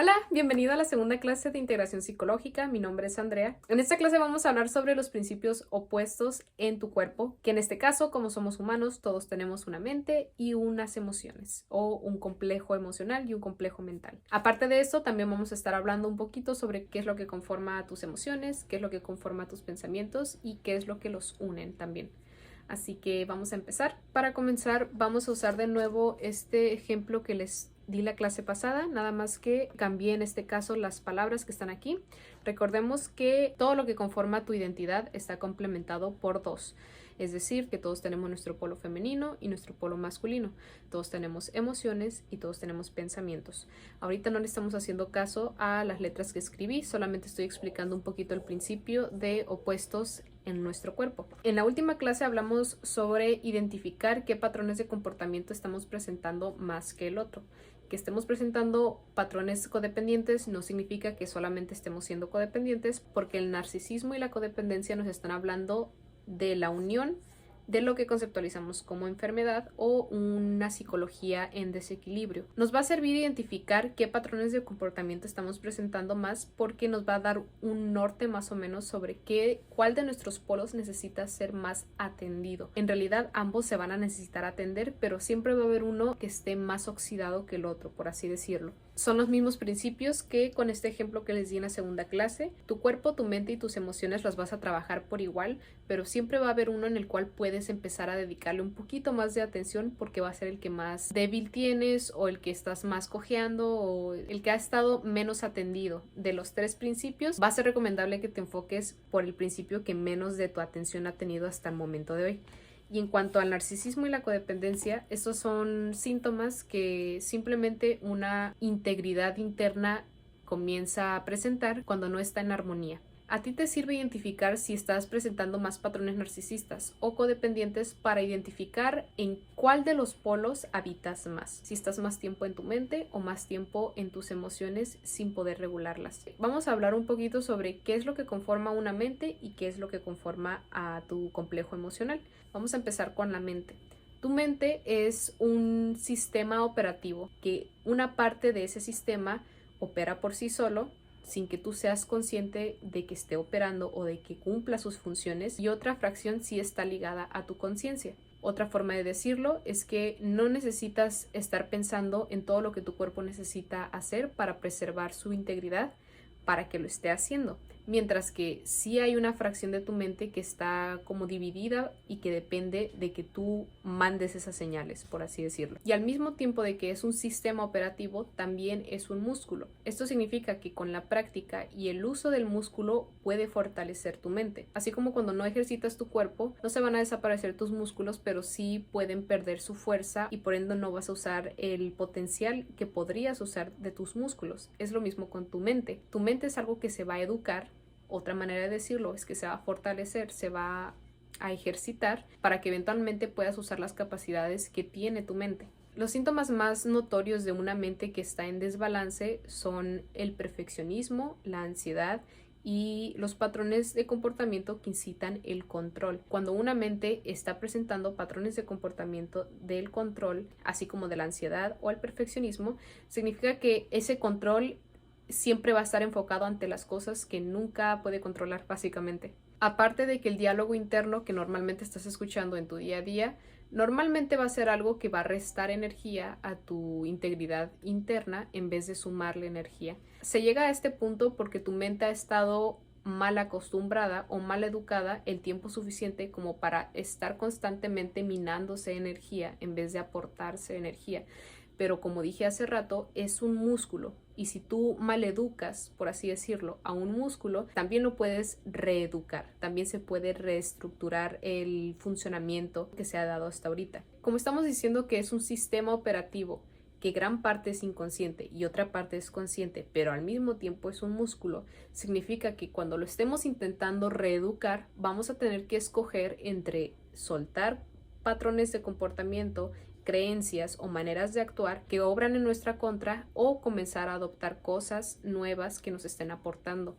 Hola, bienvenido a la segunda clase de integración psicológica. Mi nombre es Andrea. En esta clase vamos a hablar sobre los principios opuestos en tu cuerpo, que en este caso, como somos humanos, todos tenemos una mente y unas emociones, o un complejo emocional y un complejo mental. Aparte de eso, también vamos a estar hablando un poquito sobre qué es lo que conforma a tus emociones, qué es lo que conforma a tus pensamientos y qué es lo que los unen también. Así que vamos a empezar. Para comenzar, vamos a usar de nuevo este ejemplo que les di la clase pasada, nada más que cambié en este caso las palabras que están aquí. Recordemos que todo lo que conforma tu identidad está complementado por dos. Es decir, que todos tenemos nuestro polo femenino y nuestro polo masculino. Todos tenemos emociones y todos tenemos pensamientos. Ahorita no le estamos haciendo caso a las letras que escribí, solamente estoy explicando un poquito el principio de opuestos en nuestro cuerpo. En la última clase hablamos sobre identificar qué patrones de comportamiento estamos presentando más que el otro. Que estemos presentando patrones codependientes no significa que solamente estemos siendo codependientes, porque el narcisismo y la codependencia nos están hablando de la unión de lo que conceptualizamos como enfermedad o una psicología en desequilibrio. Nos va a servir identificar qué patrones de comportamiento estamos presentando más, porque nos va a dar un norte más o menos sobre cuál de nuestros polos necesita ser más atendido. En realidad ambos se van a necesitar atender, pero siempre va a haber uno que esté más oxidado que el otro, por así decirlo. Son los mismos principios que con este ejemplo que les di en la segunda clase. Tu cuerpo, tu mente y tus emociones las vas a trabajar por igual, pero siempre va a haber uno en el cual puedes empezar a dedicarle un poquito más de atención, porque va a ser el que más débil tienes, o el que estás más cojeando, o el que ha estado menos atendido. De los tres principios, va a ser recomendable que te enfoques por el principio que menos de tu atención ha tenido hasta el momento de hoy. Y en cuanto al narcisismo y la codependencia, estos son síntomas que simplemente una integridad interna comienza a presentar cuando no está en armonía. A ti te sirve identificar si estás presentando más patrones narcisistas o codependientes para identificar en cuál de los polos habitas más. Si estás más tiempo en tu mente o más tiempo en tus emociones sin poder regularlas. Vamos a hablar un poquito sobre qué es lo que conforma una mente y qué es lo que conforma a tu complejo emocional. Vamos a empezar con la mente. Tu mente es un sistema operativo que una parte de ese sistema opera por sí solo, sin que tú seas consciente de que esté operando o de que cumpla sus funciones, y otra fracción sí está ligada a tu conciencia. Otra forma de decirlo es que no necesitas estar pensando en todo lo que tu cuerpo necesita hacer para preservar su integridad para que lo esté haciendo, mientras que sí hay una fracción de tu mente que está como dividida y que depende de que tú mandes esas señales, por así decirlo. Y al mismo tiempo de que es un sistema operativo, también es un músculo. Esto significa que con la práctica y el uso del músculo puede fortalecer tu mente. Así como cuando no ejercitas tu cuerpo, no se van a desaparecer tus músculos, pero sí pueden perder su fuerza y por ende no vas a usar el potencial que podrías usar de tus músculos. Es lo mismo con tu mente. Tu mente es algo que se va a educar. Otra manera de decirlo es que se va a fortalecer, se va a ejercitar para que eventualmente puedas usar las capacidades que tiene tu mente. Los síntomas más notorios de una mente que está en desbalance son el perfeccionismo, la ansiedad y los patrones de comportamiento que incitan el control. Cuando una mente está presentando patrones de comportamiento del control, así como de la ansiedad o el perfeccionismo, significa que ese control siempre va a estar enfocado ante las cosas que nunca puede controlar, básicamente. Aparte de que el diálogo interno que normalmente estás escuchando en tu día a día, normalmente va a ser algo que va a restar energía a tu integridad interna en vez de sumarle energía. Se llega a este punto porque tu mente ha estado mal acostumbrada o mal educada el tiempo suficiente como para estar constantemente minándose energía en vez de aportarse energía. Pero como dije hace rato, es un músculo, y si tú maleducas, por así decirlo, a un músculo, también lo puedes reeducar, también se puede reestructurar el funcionamiento que se ha dado hasta ahorita. Como estamos diciendo que es un sistema operativo, que gran parte es inconsciente y otra parte es consciente, pero al mismo tiempo es un músculo, significa que cuando lo estemos intentando reeducar, vamos a tener que escoger entre soltar patrones de comportamiento, creencias o maneras de actuar que obran en nuestra contra, o comenzar a adoptar cosas nuevas que nos estén aportando.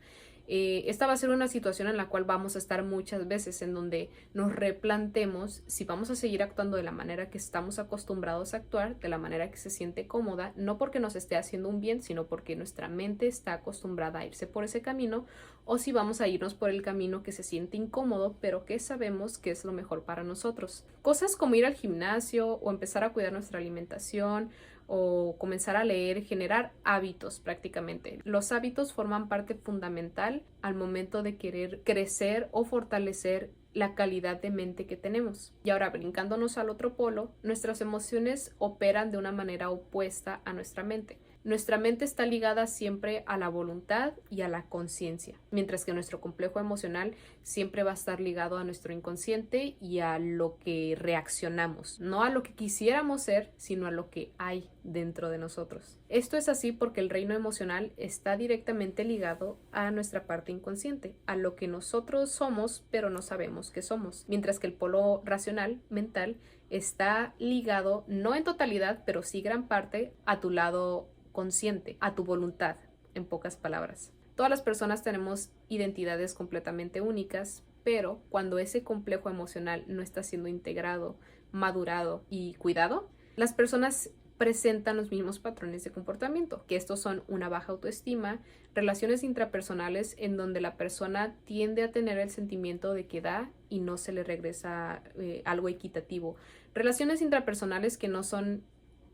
Esta va a ser una situación en la cual vamos a estar muchas veces, en donde nos replantemos si vamos a seguir actuando de la manera que estamos acostumbrados a actuar, de la manera que se siente cómoda, no porque nos esté haciendo un bien, sino porque nuestra mente está acostumbrada a irse por ese camino, o si vamos a irnos por el camino que se siente incómodo, pero que sabemos que es lo mejor para nosotros. Cosas como ir al gimnasio o empezar a cuidar nuestra alimentación, o comenzar a leer, generar hábitos prácticamente. Los hábitos forman parte fundamental al momento de querer crecer o fortalecer la calidad de mente que tenemos. Y ahora, brincándonos al otro polo, nuestras emociones operan de una manera opuesta a nuestra mente. Nuestra mente está ligada siempre a la voluntad y a la conciencia, mientras que nuestro complejo emocional siempre va a estar ligado a nuestro inconsciente y a lo que reaccionamos, no a lo que quisiéramos ser, sino a lo que hay dentro de nosotros. Esto es así porque el reino emocional está directamente ligado a nuestra parte inconsciente, a lo que nosotros somos, pero no sabemos que somos, mientras que el polo racional, mental, está ligado, no en totalidad, pero sí gran parte, a tu lado consciente, a tu voluntad, en pocas palabras. Todas las personas tenemos identidades completamente únicas, pero cuando ese complejo emocional no está siendo integrado, madurado y cuidado, las personas presentan los mismos patrones de comportamiento, que estos son una baja autoestima, relaciones intrapersonales en donde la persona tiende a tener el sentimiento de que da y no se le regresa algo equitativo, relaciones intrapersonales que no son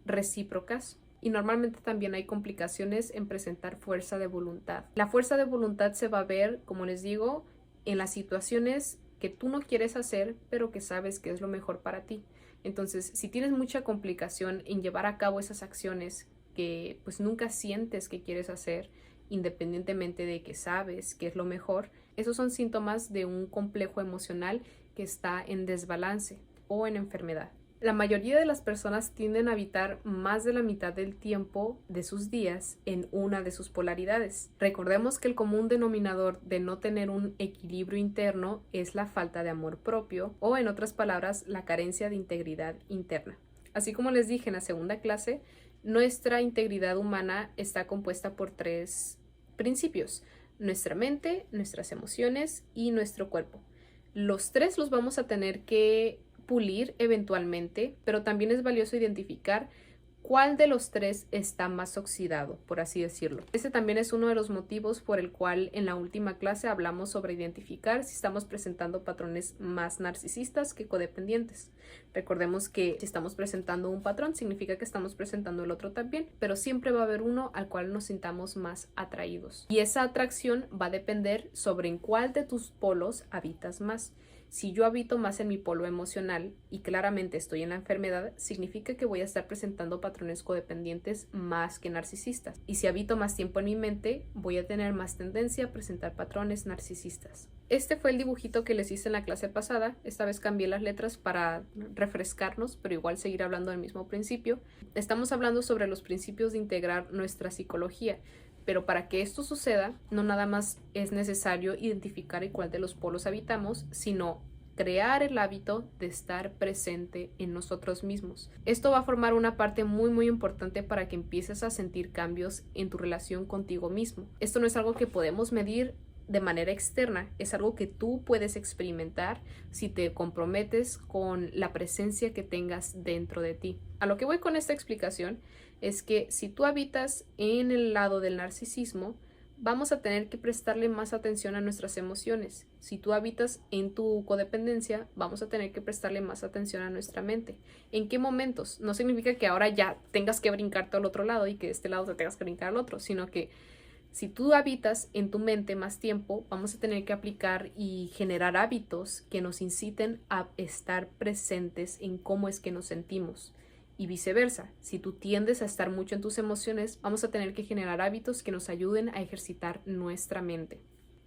recíprocas. Y normalmente también hay complicaciones en presentar fuerza de voluntad. La fuerza de voluntad se va a ver, como les digo, en las situaciones que tú no quieres hacer, pero que sabes que es lo mejor para ti. Entonces, si tienes mucha complicación en llevar a cabo esas acciones que pues nunca sientes que quieres hacer, independientemente de que sabes que es lo mejor, esos son síntomas de un complejo emocional que está en desbalance o en enfermedad. La mayoría de las personas tienden a habitar más de la mitad del tiempo de sus días en una de sus polaridades. Recordemos que el común denominador de no tener un equilibrio interno es la falta de amor propio o, en otras palabras, la carencia de integridad interna. Así como les dije en la segunda clase, nuestra integridad humana está compuesta por 3 principios: nuestra mente, nuestras emociones y nuestro cuerpo. Los 3 los vamos a tener que pulir eventualmente, pero también es valioso identificar cuál de los 3 está más oxidado, por así decirlo. Ese también es uno de los motivos por el cual en la última clase hablamos sobre identificar si estamos presentando patrones más narcisistas que codependientes. Recordemos que si estamos presentando un patrón, significa que estamos presentando el otro también, pero siempre va a haber uno al cual nos sintamos más atraídos. Y esa atracción va a depender sobre en cuál de tus polos habitas más. Si yo habito más en mi polo emocional y claramente estoy en la enfermedad, significa que voy a estar presentando patrones codependientes más que narcisistas. Y si habito más tiempo en mi mente, voy a tener más tendencia a presentar patrones narcisistas. Este fue el dibujito que les hice en la clase pasada. Esta vez cambié las letras para refrescarnos, pero igual seguir hablando del mismo principio. Estamos hablando sobre los principios de integrar nuestra psicología. Pero para que esto suceda, no nada más es necesario identificar en cuál de los polos habitamos, sino crear el hábito de estar presente en nosotros mismos. Esto va a formar una parte muy importante para que empieces a sentir cambios en tu relación contigo mismo. Esto no es algo que podemos medir de manera externa, es algo que tú puedes experimentar si te comprometes con la presencia que tengas dentro de ti. A lo que voy con esta explicación es que si tú habitas en el lado del narcisismo, vamos a tener que prestarle más atención a nuestras emociones. Si tú habitas en tu codependencia, vamos a tener que prestarle más atención a nuestra mente. ¿En qué momentos? No significa que ahora ya tengas que brincarte al otro lado y que de este lado te tengas que brincar al otro, sino que si tú habitas en tu mente más tiempo, vamos a tener que aplicar y generar hábitos que nos inciten a estar presentes en cómo es que nos sentimos. Y viceversa, si tú tiendes a estar mucho en tus emociones, vamos a tener que generar hábitos que nos ayuden a ejercitar nuestra mente.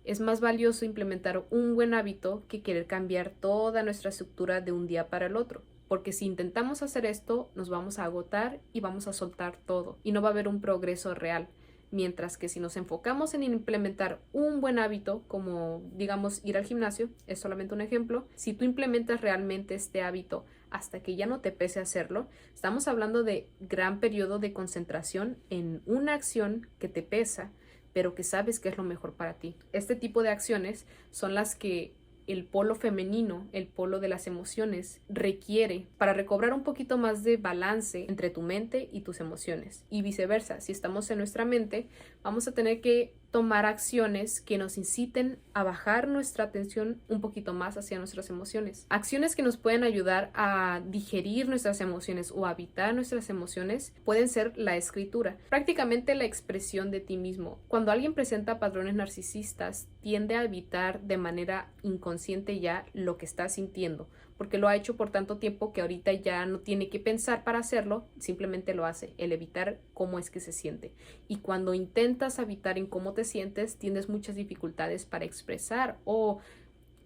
Es más valioso implementar un buen hábito que querer cambiar toda nuestra estructura de un día para el otro. Porque si intentamos hacer esto, nos vamos a agotar y vamos a soltar todo. Y no va a haber un progreso real. Mientras que si nos enfocamos en implementar un buen hábito, como digamos ir al gimnasio, es solamente un ejemplo, si tú implementas realmente este hábito hasta que ya no te pese hacerlo, estamos hablando de gran periodo de concentración en una acción que te pesa, pero que sabes que es lo mejor para ti. Este tipo de acciones son las que el polo femenino, el polo de las emociones, requiere para recobrar un poquito más de balance entre tu mente y tus emociones. Y viceversa, si estamos en nuestra mente, vamos a tener que tomar acciones que nos inciten a bajar nuestra atención un poquito más hacia nuestras emociones. Acciones que nos pueden ayudar a digerir nuestras emociones o a evitar nuestras emociones pueden ser la escritura, prácticamente la expresión de ti mismo. Cuando alguien presenta patrones narcisistas, tiende a evitar de manera inconsciente ya lo que está sintiendo, porque lo ha hecho por tanto tiempo que ahorita ya no tiene que pensar para hacerlo, simplemente lo hace, el evitar cómo es que se siente. Y cuando intentas evitar en cómo te sientes, tienes muchas dificultades para expresar o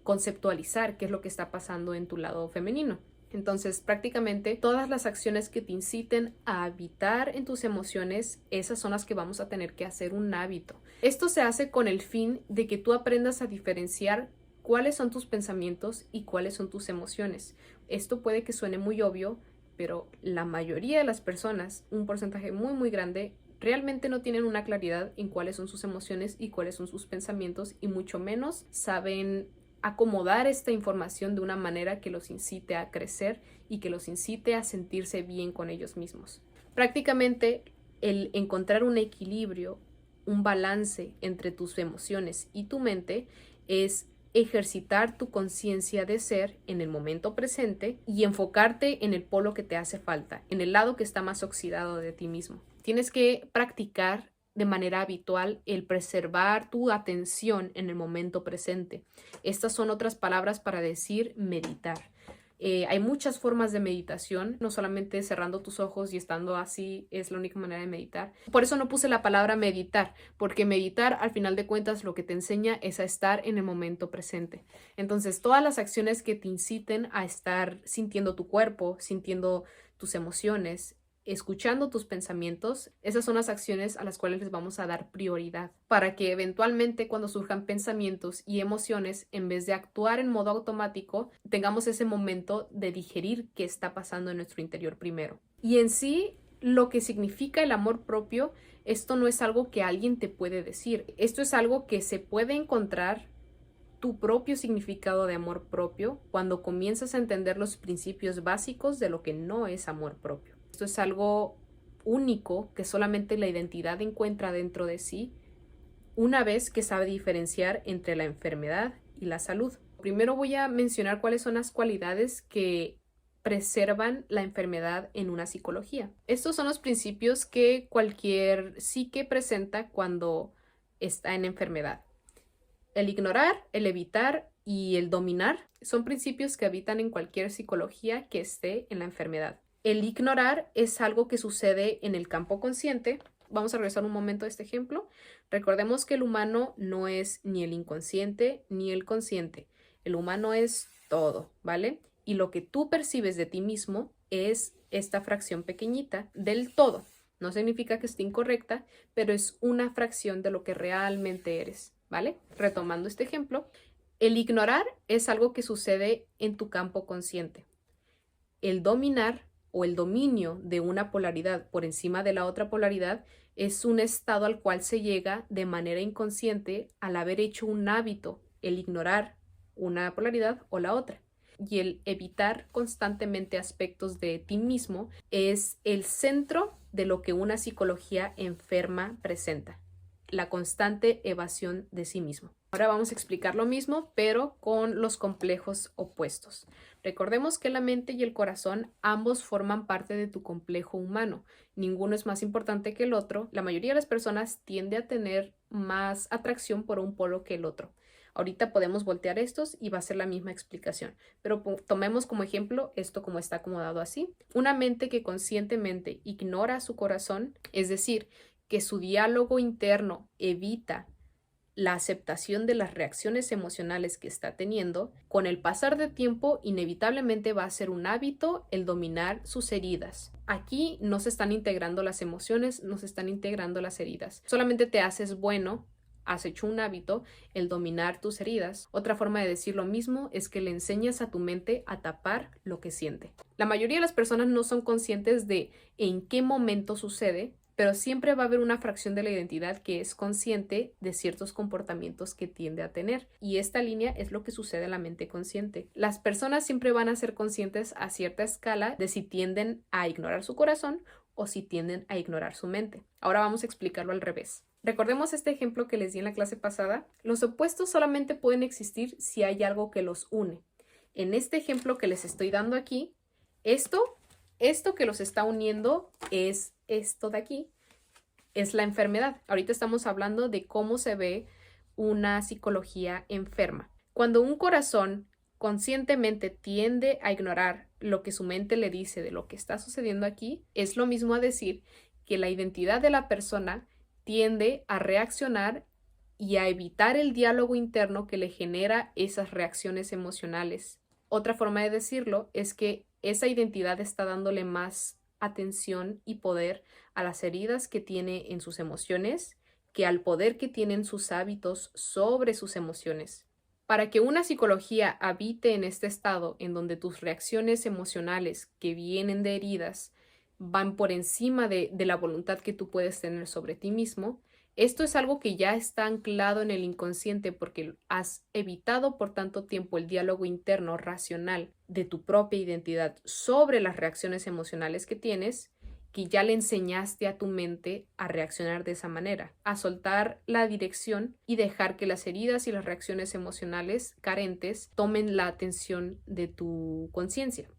conceptualizar qué es lo que está pasando en tu lado femenino. Entonces, prácticamente todas las acciones que te inciten a habitar en tus emociones, esas son las que vamos a tener que hacer un hábito. Esto se hace con el fin de que tú aprendas a diferenciar cuáles son tus pensamientos y cuáles son tus emociones. Esto puede que suene muy obvio, pero la mayoría de las personas, un porcentaje muy grande, realmente no tienen una claridad en cuáles son sus emociones y cuáles son sus pensamientos, y mucho menos saben acomodar esta información de una manera que los incite a crecer y que los incite a sentirse bien con ellos mismos. Prácticamente el encontrar un equilibrio, un balance entre tus emociones y tu mente es ejercitar tu conciencia de ser en el momento presente y enfocarte en el polo que te hace falta, en el lado que está más oxidado de ti mismo. Tienes que practicar de manera habitual el preservar tu atención en el momento presente. Estas son otras palabras para decir meditar. Hay muchas formas de meditación, no solamente cerrando tus ojos y estando así es la única manera de meditar. Por eso no puse la palabra meditar, porque meditar al final de cuentas lo que te enseña es a estar en el momento presente. Entonces, todas las acciones que te inciten a estar sintiendo tu cuerpo, sintiendo tus emociones, escuchando tus pensamientos, esas son las acciones a las cuales les vamos a dar prioridad para que eventualmente cuando surjan pensamientos y emociones, en vez de actuar en modo automático, tengamos ese momento de digerir qué está pasando en nuestro interior primero. Y en sí, lo que significa el amor propio, esto no es algo que alguien te puede decir, esto es algo que se puede encontrar tu propio significado de amor propio cuando comienzas a entender los principios básicos de lo que no es amor propio. Esto es algo único que solamente la identidad encuentra dentro de sí una vez que sabe diferenciar entre la enfermedad y la salud. Primero voy a mencionar cuáles son las cualidades que preservan la enfermedad en una psicología. Estos son los principios que cualquier psique presenta cuando está en enfermedad. El ignorar, el evitar y el dominar son principios que habitan en cualquier psicología que esté en la enfermedad. El ignorar es algo que sucede en el campo consciente. Vamos a regresar un momento a este ejemplo. Recordemos que el humano no es ni el inconsciente ni el consciente. El humano es todo, ¿vale? Y lo que tú percibes de ti mismo es esta fracción pequeñita del todo. No significa que esté incorrecta, pero es una fracción de lo que realmente eres, ¿vale? Retomando este ejemplo, el ignorar es algo que sucede en tu campo consciente. El dominar o el dominio de una polaridad por encima de la otra polaridad es un estado al cual se llega de manera inconsciente al haber hecho un hábito, el ignorar una polaridad o la otra. Y el evitar constantemente aspectos de ti mismo es el centro de lo que una psicología enferma presenta, la constante evasión de sí mismo. Ahora vamos a explicar lo mismo, pero con los complejos opuestos. Recordemos que la mente y el corazón ambos forman parte de tu complejo humano. Ninguno es más importante que el otro. La mayoría de las personas tiende a tener más atracción por un polo que el otro. Ahorita podemos voltear estos y va a ser la misma explicación, pero tomemos como ejemplo esto como está acomodado así. Una mente que conscientemente ignora su corazón, es decir, que su diálogo interno evita la aceptación de las reacciones emocionales que está teniendo, con el pasar de tiempo inevitablemente va a ser un hábito el dominar sus heridas. Aquí no se están integrando las emociones, no se están integrando las heridas. Solamente te haces bueno, has hecho un hábito el dominar tus heridas. Otra forma de decir lo mismo es que le enseñas a tu mente a tapar lo que siente. La mayoría de las personas no son conscientes de en qué momento sucede, pero siempre va a haber una fracción de la identidad que es consciente de ciertos comportamientos que tiende a tener. Y esta línea es lo que sucede en la mente consciente. Las personas siempre van a ser conscientes a cierta escala de si tienden a ignorar su corazón o si tienden a ignorar su mente. Ahora vamos a explicarlo al revés. Recordemos este ejemplo que les di en la clase pasada. Los opuestos solamente pueden existir si hay algo que los une. En este ejemplo que les estoy dando aquí, esto que los está uniendo es esto de aquí, es la enfermedad. Ahorita estamos hablando de cómo se ve una psicología enferma. Cuando un corazón conscientemente tiende a ignorar lo que su mente le dice de lo que está sucediendo aquí, es lo mismo a decir que la identidad de la persona tiende a reaccionar y a evitar el diálogo interno que le genera esas reacciones emocionales. Otra forma de decirlo es que esa identidad está dándole más atención y poder a las heridas que tiene en sus emociones que al poder que tienen sus hábitos sobre sus emociones. Para que una psicología habite en este estado en donde tus reacciones emocionales que vienen de heridas van por encima de la voluntad que tú puedes tener sobre ti mismo, esto es algo que ya está anclado en el inconsciente porque has evitado por tanto tiempo el diálogo interno racional de tu propia identidad sobre las reacciones emocionales que tienes, que ya le enseñaste a tu mente a reaccionar de esa manera, a soltar la dirección y dejar que las heridas y las reacciones emocionales carentes tomen la atención de tu conciencia,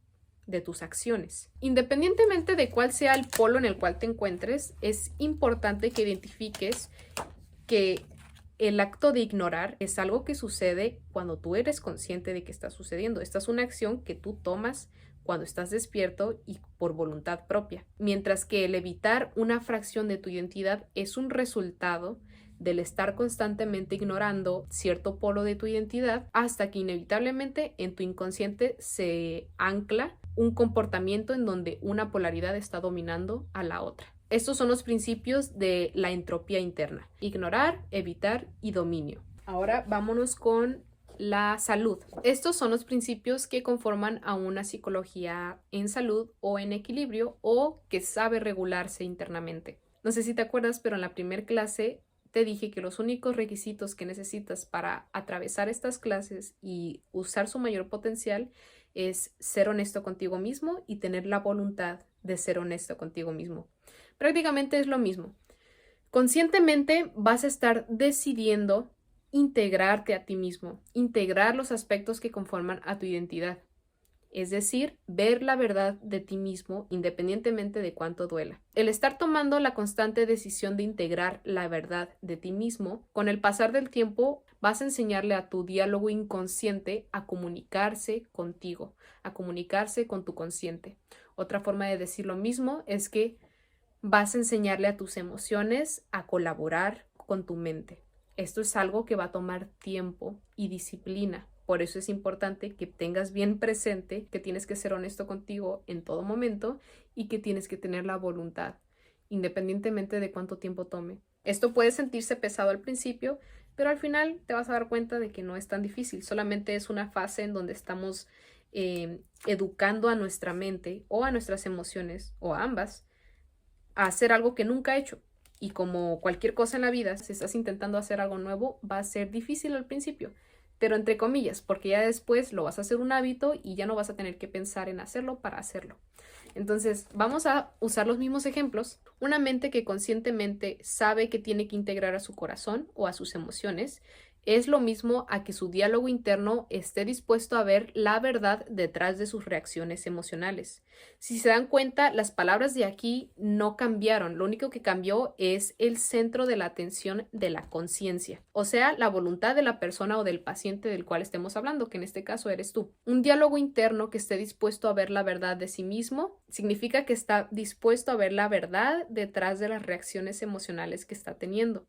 de tus acciones. Independientemente de cuál sea el polo en el cual te encuentres, es importante que identifiques que el acto de ignorar es algo que sucede cuando tú eres consciente de que está sucediendo. Esta es una acción que tú tomas cuando estás despierto y por voluntad propia. Mientras que el evitar una fracción de tu identidad es un resultado del estar constantemente ignorando cierto polo de tu identidad hasta que inevitablemente en tu inconsciente se ancla un comportamiento en donde una polaridad está dominando a la otra. Estos son los principios de la entropía interna: ignorar, evitar y dominio. Ahora vámonos con la salud. Estos son los principios que conforman a una psicología en salud o en equilibrio o que sabe regularse internamente. No sé si te acuerdas, pero en la primera clase te dije que los únicos requisitos que necesitas para atravesar estas clases y usar su mayor potencial es ser honesto contigo mismo y tener la voluntad de ser honesto contigo mismo. Prácticamente es lo mismo. Conscientemente vas a estar decidiendo integrarte a ti mismo, integrar los aspectos que conforman a tu identidad. Es decir, ver la verdad de ti mismo independientemente de cuánto duela. El estar tomando la constante decisión de integrar la verdad de ti mismo, con el pasar del tiempo vas a enseñarle a tu diálogo inconsciente a comunicarse contigo, a comunicarse con tu consciente. Otra forma de decir lo mismo es que vas a enseñarle a tus emociones a colaborar con tu mente. Esto es algo que va a tomar tiempo y disciplina. Por eso es importante que tengas bien presente que tienes que ser honesto contigo en todo momento y que tienes que tener la voluntad, independientemente de cuánto tiempo tome. Esto puede sentirse pesado al principio, pero al final te vas a dar cuenta de que no es tan difícil. Solamente es una fase en donde estamos educando a nuestra mente o a nuestras emociones o a ambas a hacer algo que nunca ha hecho. Y como cualquier cosa en la vida, si estás intentando hacer algo nuevo, va a ser difícil al principio, pero entre comillas, porque ya después lo vas a hacer un hábito y ya no vas a tener que pensar en hacerlo para hacerlo. Entonces, vamos a usar los mismos ejemplos. Una mente que conscientemente sabe que tiene que integrar a su corazón o a sus emociones es lo mismo a que su diálogo interno esté dispuesto a ver la verdad detrás de sus reacciones emocionales. Si se dan cuenta, las palabras de aquí no cambiaron. Lo único que cambió es el centro de la atención de la conciencia, o sea, la voluntad de la persona o del paciente del cual estemos hablando, que en este caso eres tú. Un diálogo interno que esté dispuesto a ver la verdad de sí mismo significa que está dispuesto a ver la verdad detrás de las reacciones emocionales que está teniendo.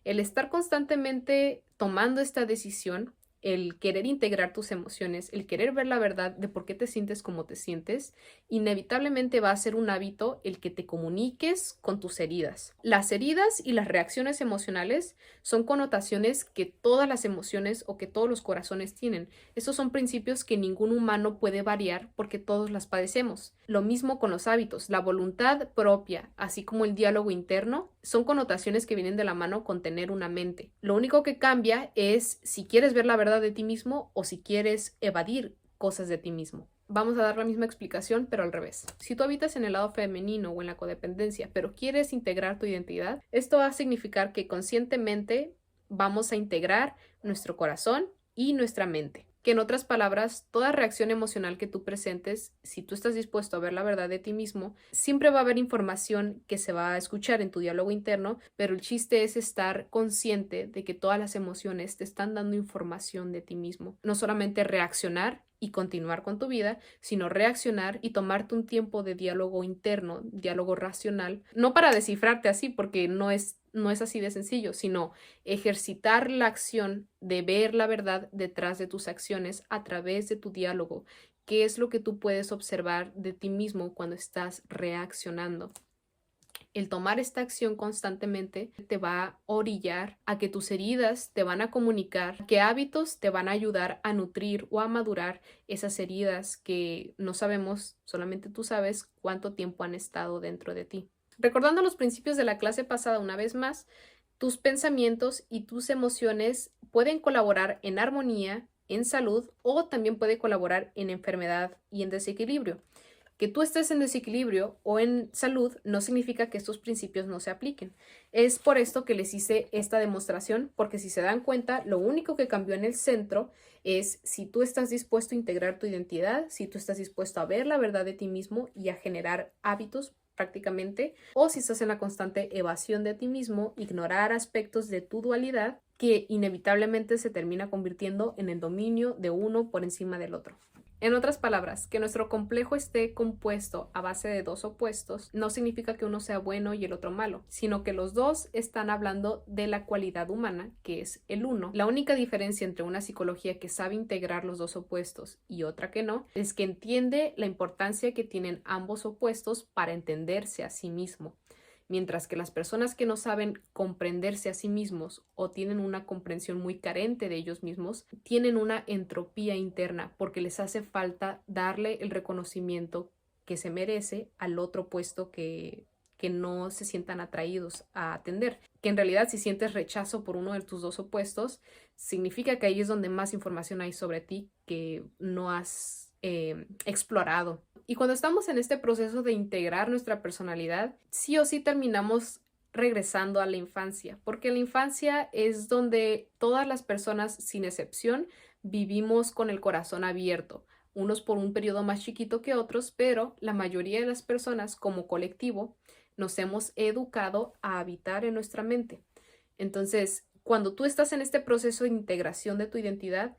El estar constantemente tomando esta decisión el querer integrar tus emociones, el querer ver la verdad de por qué te sientes como te sientes, inevitablemente va a ser un hábito el que te comuniques con tus heridas. Las heridas y las reacciones emocionales son connotaciones que todas las emociones o que todos los corazones tienen. Estos son principios que ningún humano puede variar porque todos las padecemos. Lo mismo con los hábitos. La voluntad propia, así como el diálogo interno, son connotaciones que vienen de la mano con tener una mente. Lo único que cambia es si quieres ver la verdad de ti mismo o si quieres evadir cosas de ti mismo. Vamos a dar la misma explicación, pero al revés. Si tú habitas en el lado femenino o en la codependencia, pero quieres integrar tu identidad, esto va a significar que conscientemente vamos a integrar nuestro corazón y nuestra mente. Que en otras palabras, toda reacción emocional que tú presentes, si tú estás dispuesto a ver la verdad de ti mismo, siempre va a haber información que se va a escuchar en tu diálogo interno, pero el chiste es estar consciente de que todas las emociones te están dando información de ti mismo. No solamente reaccionar y continuar con tu vida, sino reaccionar y tomarte un tiempo de diálogo interno, diálogo racional, no para descifrarte así, porque no es así de sencillo, sino ejercitar la acción de ver la verdad detrás de tus acciones a través de tu diálogo. ¿Qué es lo que tú puedes observar de ti mismo cuando estás reaccionando? El tomar esta acción constantemente te va a orillar a que tus heridas te van a comunicar qué hábitos te van a ayudar a nutrir o a madurar esas heridas que no sabemos, solamente tú sabes cuánto tiempo han estado dentro de ti. Recordando los principios de la clase pasada una vez más, tus pensamientos y tus emociones pueden colaborar en armonía, en salud o también puede colaborar en enfermedad y en desequilibrio. Que tú estés en desequilibrio o en salud no significa que estos principios no se apliquen. Es por esto que les hice esta demostración, porque si se dan cuenta, lo único que cambió en el centro es si tú estás dispuesto a integrar tu identidad, si tú estás dispuesto a ver la verdad de ti mismo y a generar hábitos prácticamente, o si estás en la constante evasión de ti mismo, ignorar aspectos de tu dualidad que inevitablemente se termina convirtiendo en el dominio de uno por encima del otro. En otras palabras, que nuestro complejo esté compuesto a base de dos opuestos no significa que uno sea bueno y el otro malo, sino que los dos están hablando de la cualidad humana, que es el uno. La única diferencia entre una psicología que sabe integrar los dos opuestos y otra que no, es que entiende la importancia que tienen ambos opuestos para entenderse a sí mismo. Mientras que las personas que no saben comprenderse a sí mismos o tienen una comprensión muy carente de ellos mismos, tienen una entropía interna porque les hace falta darle el reconocimiento que se merece al otro puesto que no se sientan atraídos a atender. Que en realidad si sientes rechazo por uno de tus dos opuestos, significa que ahí es donde más información hay sobre ti que no has explorado. Y cuando estamos en este proceso de integrar nuestra personalidad, sí o sí terminamos regresando a la infancia, porque la infancia es donde todas las personas, sin excepción, vivimos con el corazón abierto, unos por un periodo más chiquito que otros, pero la mayoría de las personas como colectivo nos hemos educado a habitar en nuestra mente. Entonces, cuando tú estás en este proceso de integración de tu identidad,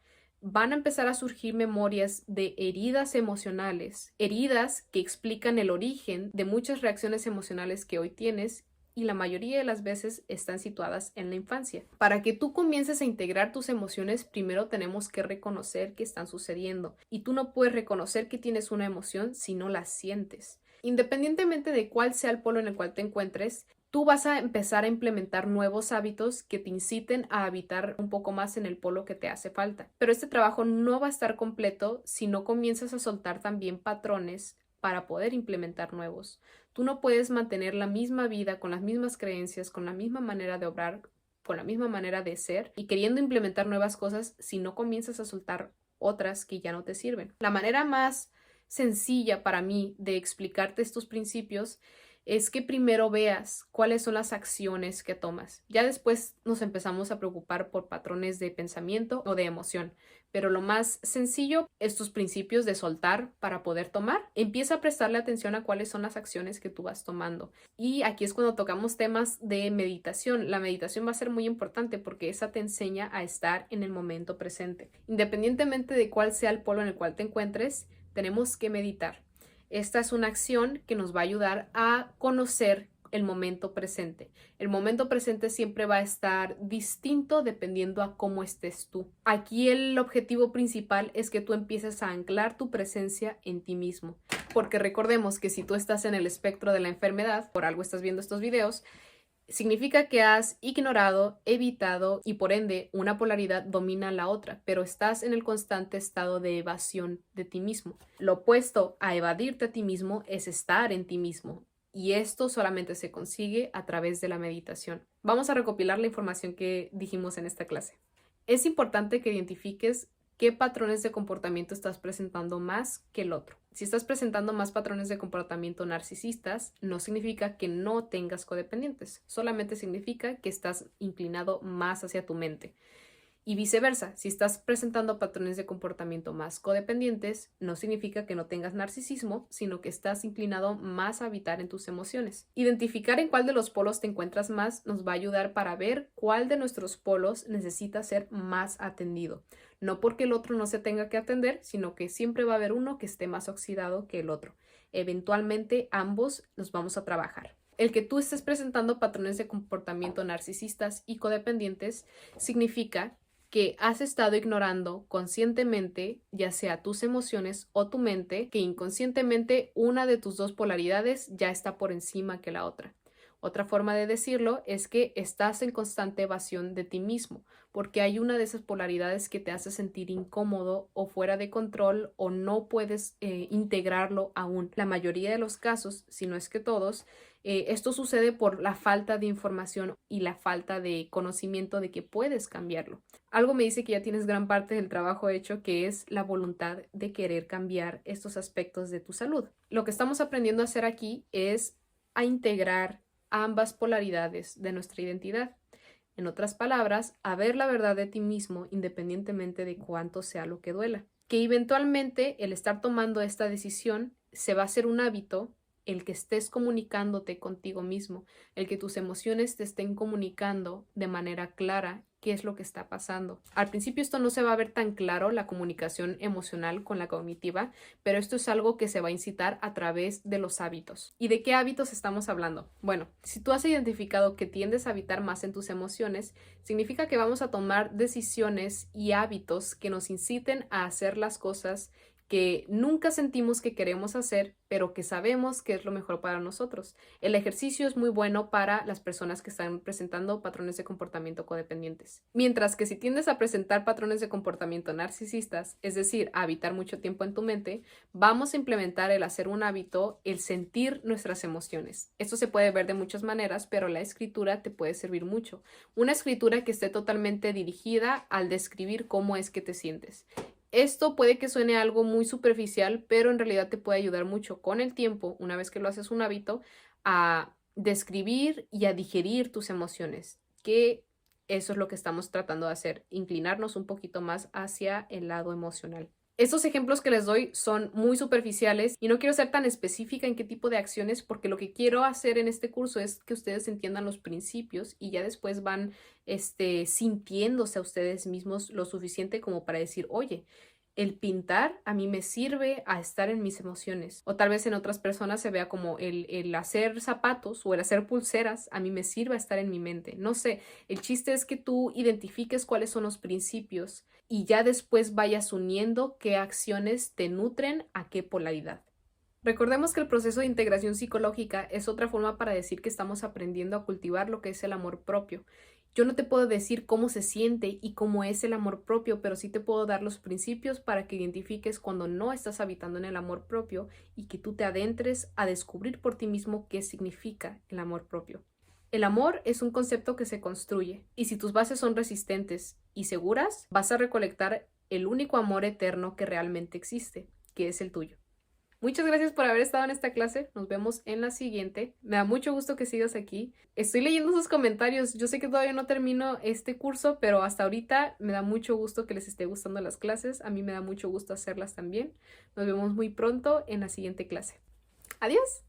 van a empezar a surgir memorias de heridas emocionales, heridas que explican el origen de muchas reacciones emocionales que hoy tienes y la mayoría de las veces están situadas en la infancia. Para que tú comiences a integrar tus emociones, primero tenemos que reconocer que están sucediendo y tú no puedes reconocer que tienes una emoción si no la sientes. Independientemente de cuál sea el polo en el cual te encuentres, tú vas a empezar a implementar nuevos hábitos que te inciten a habitar un poco más en el polo que te hace falta. Pero este trabajo no va a estar completo si no comienzas a soltar también patrones para poder implementar nuevos. Tú no puedes mantener la misma vida con las mismas creencias, con la misma manera de obrar, con la misma manera de ser y queriendo implementar nuevas cosas si no comienzas a soltar otras que ya no te sirven. La manera más sencilla para mí de explicarte estos principios es que primero veas cuáles son las acciones que tomas. Ya después nos empezamos a preocupar por patrones de pensamiento o de emoción. Pero lo más sencillo, estos principios de soltar para poder tomar, empieza a prestarle atención a cuáles son las acciones que tú vas tomando. Y aquí es cuando tocamos temas de meditación. La meditación va a ser muy importante porque esa te enseña a estar en el momento presente. Independientemente de cuál sea el polo en el cual te encuentres, tenemos que meditar. Esta es una acción que nos va a ayudar a conocer el momento presente. El momento presente siempre va a estar distinto dependiendo a cómo estés tú. Aquí el objetivo principal es que tú empieces a anclar tu presencia en ti mismo. Porque recordemos que si tú estás en el espectro de la enfermedad, por algo estás viendo estos videos, significa que has ignorado, evitado y por ende una polaridad domina la otra, pero estás en el constante estado de evasión de ti mismo. Lo opuesto a evadirte a ti mismo es estar en ti mismo y esto solamente se consigue a través de la meditación. Vamos a recopilar la información que dijimos en esta clase. Es importante que identifiques qué patrones de comportamiento estás presentando más que el otro. Si estás presentando más patrones de comportamiento narcisistas, no significa que no tengas codependientes, solamente significa que estás inclinado más hacia tu mente. Y viceversa, si estás presentando patrones de comportamiento más codependientes, no significa que no tengas narcisismo, sino que estás inclinado más a habitar en tus emociones. Identificar en cuál de los polos te encuentras más nos va a ayudar para ver cuál de nuestros polos necesita ser más atendido. No porque el otro no se tenga que atender, sino que siempre va a haber uno que esté más oxidado que el otro. Eventualmente ambos los vamos a trabajar. El que tú estés presentando patrones de comportamiento narcisistas y codependientes significa que has estado ignorando conscientemente, ya sea tus emociones o tu mente, que inconscientemente una de tus dos polaridades ya está por encima que la otra. Otra forma de decirlo es que estás en constante evasión de ti mismo, porque hay una de esas polaridades que te hace sentir incómodo o fuera de control o no puedes integrarlo aún. La mayoría de los casos, si no es que todos, esto sucede por la falta de información y la falta de conocimiento de que puedes cambiarlo. Algo me dice que ya tienes gran parte del trabajo hecho, que es la voluntad de querer cambiar estos aspectos de tu salud. Lo que estamos aprendiendo a hacer aquí es a integrar ambas polaridades de nuestra identidad. En otras palabras, a ver la verdad de ti mismo independientemente de cuánto sea lo que duela. Que eventualmente el estar tomando esta decisión se va a hacer un hábito, el que estés comunicándote contigo mismo, el que tus emociones te estén comunicando de manera clara qué es lo que está pasando. Al principio esto no se va a ver tan claro, la comunicación emocional con la cognitiva, pero esto es algo que se va a incitar a través de los hábitos. ¿Y de qué hábitos estamos hablando? Bueno, si tú has identificado que tiendes a habitar más en tus emociones, significa que vamos a tomar decisiones y hábitos que nos inciten a hacer las cosas que nunca sentimos que queremos hacer, pero que sabemos que es lo mejor para nosotros. El ejercicio es muy bueno para las personas que están presentando patrones de comportamiento codependientes. Mientras que si tiendes a presentar patrones de comportamiento narcisistas, es decir, a habitar mucho tiempo en tu mente, vamos a implementar el hacer un hábito, el sentir nuestras emociones. Esto se puede ver de muchas maneras, pero la escritura te puede servir mucho. Una escritura que esté totalmente dirigida al describir cómo es que te sientes. Esto puede que suene algo muy superficial, pero en realidad te puede ayudar mucho con el tiempo, una vez que lo haces un hábito, a describir y a digerir tus emociones, que eso es lo que estamos tratando de hacer, inclinarnos un poquito más hacia el lado emocional. Estos ejemplos que les doy son muy superficiales y no quiero ser tan específica en qué tipo de acciones porque lo que quiero hacer en este curso es que ustedes entiendan los principios y ya después van sintiéndose a ustedes mismos lo suficiente como para decir, oye, el pintar a mí me sirve a estar en mis emociones. O tal vez en otras personas se vea como el hacer zapatos o el hacer pulseras a mí me sirve a estar en mi mente. No sé, el chiste es que tú identifiques cuáles son los principios y ya después vayas uniendo qué acciones te nutren a qué polaridad. Recordemos que el proceso de integración psicológica es otra forma para decir que estamos aprendiendo a cultivar lo que es el amor propio. Yo no te puedo decir cómo se siente y cómo es el amor propio, pero sí te puedo dar los principios para que identifiques cuando no estás habitando en el amor propio y que tú te adentres a descubrir por ti mismo qué significa el amor propio. El amor es un concepto que se construye y si tus bases son resistentes y seguras, vas a recolectar el único amor eterno que realmente existe, que es el tuyo. Muchas gracias por haber estado en esta clase. Nos vemos en la siguiente. Me da mucho gusto que sigas aquí. Estoy leyendo sus comentarios. Yo sé que todavía no termino este curso, pero hasta ahorita me da mucho gusto que les esté gustando las clases. A mí me da mucho gusto hacerlas también. Nos vemos muy pronto en la siguiente clase. Adiós.